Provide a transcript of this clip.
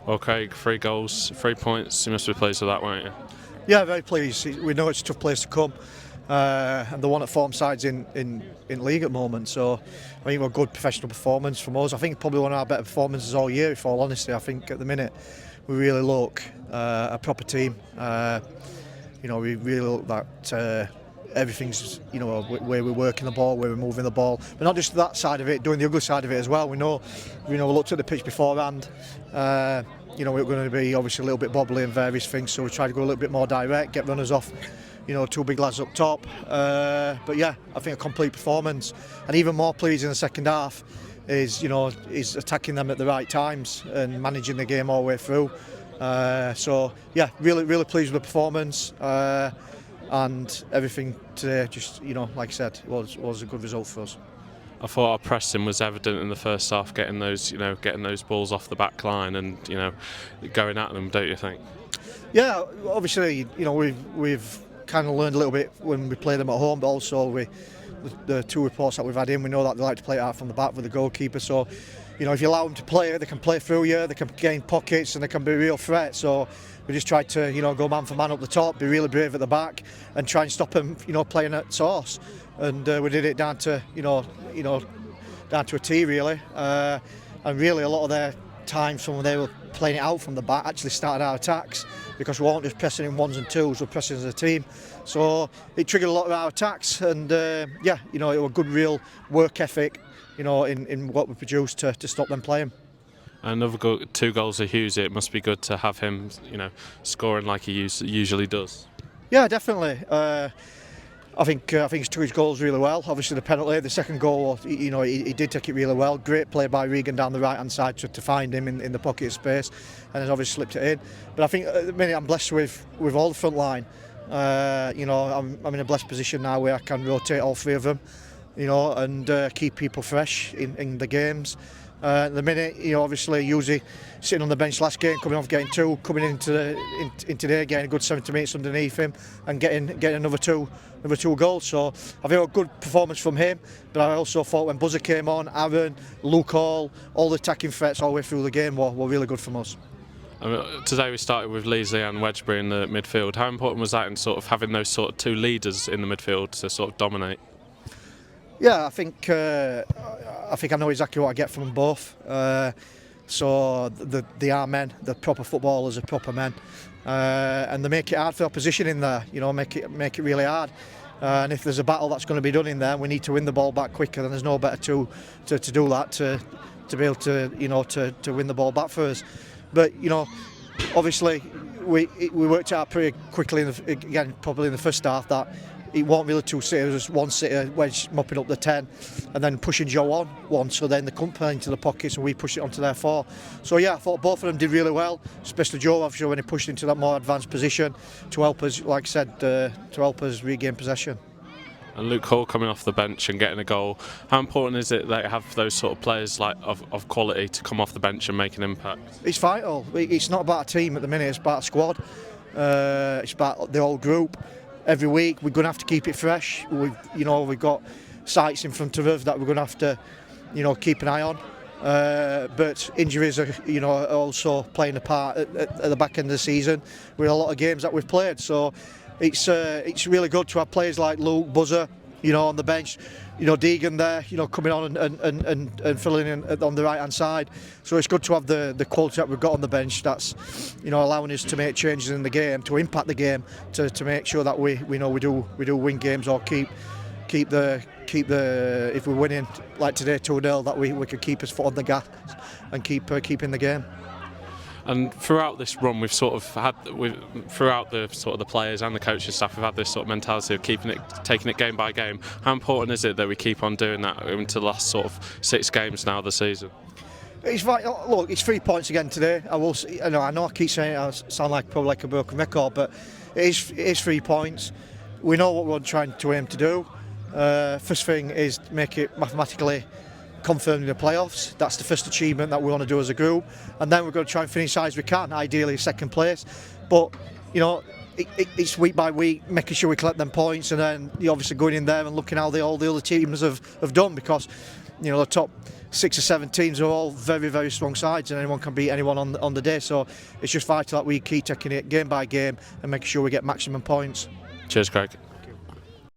Well, Craig, 3 goals, 3 points. You must be pleased with that, weren't you? Yeah, very pleased. We know it's a tough place to come, and the one at form sides in league at the moment. So I think a good professional performance from us. I think probably one of our better performances all year. If all honesty, I think at the minute we really look a proper team. We really look that. Everything's, where we're working the ball, where we're moving the ball, but not just that side of it, doing the other side of it as well. We looked at the pitch beforehand. We're going to be obviously a little bit bobbly and various things, so we try to go a little bit more direct, get runners off, 2 big lads up top. But yeah, I think a complete performance, and even more pleasing in the second half is attacking them at the right times and managing the game all the way through. So yeah, really pleased with the performance. And everything today, just like I said, was a good result for us. I thought our pressing was evident in the first half, getting those balls off the back line and going at them, don't you think? Yeah, obviously, we've kind of learned a little bit when we play them at home, but also the 2 reports that we've had in, we know that they like to play it out from the back with the goalkeeper. So, if you allow them to play, they can play through you, they can gain pockets, and they can be a real threat. So we just tried to, go man for man up the top, be really brave at the back, and try and stop them, playing at source. And we did it down to, down to a T really. And really, a lot of their times when they were playing it out from the back actually started our attacks, because we weren't just pressing in 1s and 2s, we're pressing as a team. So it triggered a lot of our attacks, and it was good real work ethic, in what we produced to stop them playing. Another 2 goals of Hughes. It must be good to have him, scoring like he usually does. Yeah, definitely. I think he's took his goals really well. Obviously, the penalty, the second goal, he did take it really well. Great play by Regan down the right hand side to find him in the pocket of space, and then obviously slipped it in. But I think at the minute I'm blessed with all the front line. I'm in a blessed position now where I can rotate all 3 of them, and keep people fresh in the games. At the minute, obviously, usually sitting on the bench last game, coming off getting 2, coming into today, getting a good 70 minutes underneath him, and getting another two goals. So I think a good performance from him. But I also thought when Buzzer came on, Aaron, Luke all the attacking threats all the way through the game were really good from us. Today we started with Leasley and Wedgbury in the midfield. How important was that in sort of having those sort of 2 leaders in the midfield to sort of dominate? Yeah, I think I know exactly what I get from them both. So they are men, they're proper footballers, are proper men, and they make it hard for the opposition in there. Make it really hard. And if there's a battle that's going to be done in there, we need to win the ball back quicker. Then there's no better tool to do that, to be able to to win the ball back for us. But obviously we worked out pretty quickly probably in the first half that it wasn't really 2 sitters, just 1 sitter, Wedge mopping up the 10 and then pushing Joe on one, so then they couldn't play into the pockets and we pushed it onto their 4. So yeah, I thought both of them did really well, especially Joe obviously when he pushed into that more advanced position to help us, like I said, to help us regain possession. And Luke Hall coming off the bench and getting a goal. How important is it that you have those sort of players like of quality to come off the bench and make an impact? It's vital. It's not about a team at the minute, it's about a squad. It's about the whole group. Every week we're going to have to keep it fresh. We've got sights in front of us that we're going to have to, keep an eye on. But injuries are, also playing a part at the back end of the season with a lot of games that we've played. So it's really good to have players like Luke, Buzzer, on the bench. Deegan there, coming on and filling in on the right hand side. So it's good to have the quality that we've got on the bench. That's, allowing us to make changes in the game, to impact the game, to make sure that we do win games or keep the if we're winning like today 2-0, that we could keep his foot on the gas and keep in the game. And throughout this run, we've sort of had, throughout the sort of the players and the coaching staff, we've had this sort of mentality of taking it game by game. How important is it that we keep on doing that into the last sort of 6 games now of the season? It's right. Look, it's 3 points again today. I know I keep saying it, I sound probably like a broken record, but it is 3 points. We know what we're trying to aim to do. First thing is make it mathematically confirmed in the playoffs. That's the first achievement that we want to do as a group, and then we're going to try and finish as high as we can, ideally 2nd place. But it's week by week, making sure we collect them points, and then obviously going in there and looking how all the other teams have done, because the top 6 or 7 teams are all very, very strong sides, and anyone can beat anyone on the day. So it's just vital that we keep taking it game by game and making sure we get maximum points. Cheers, Craig.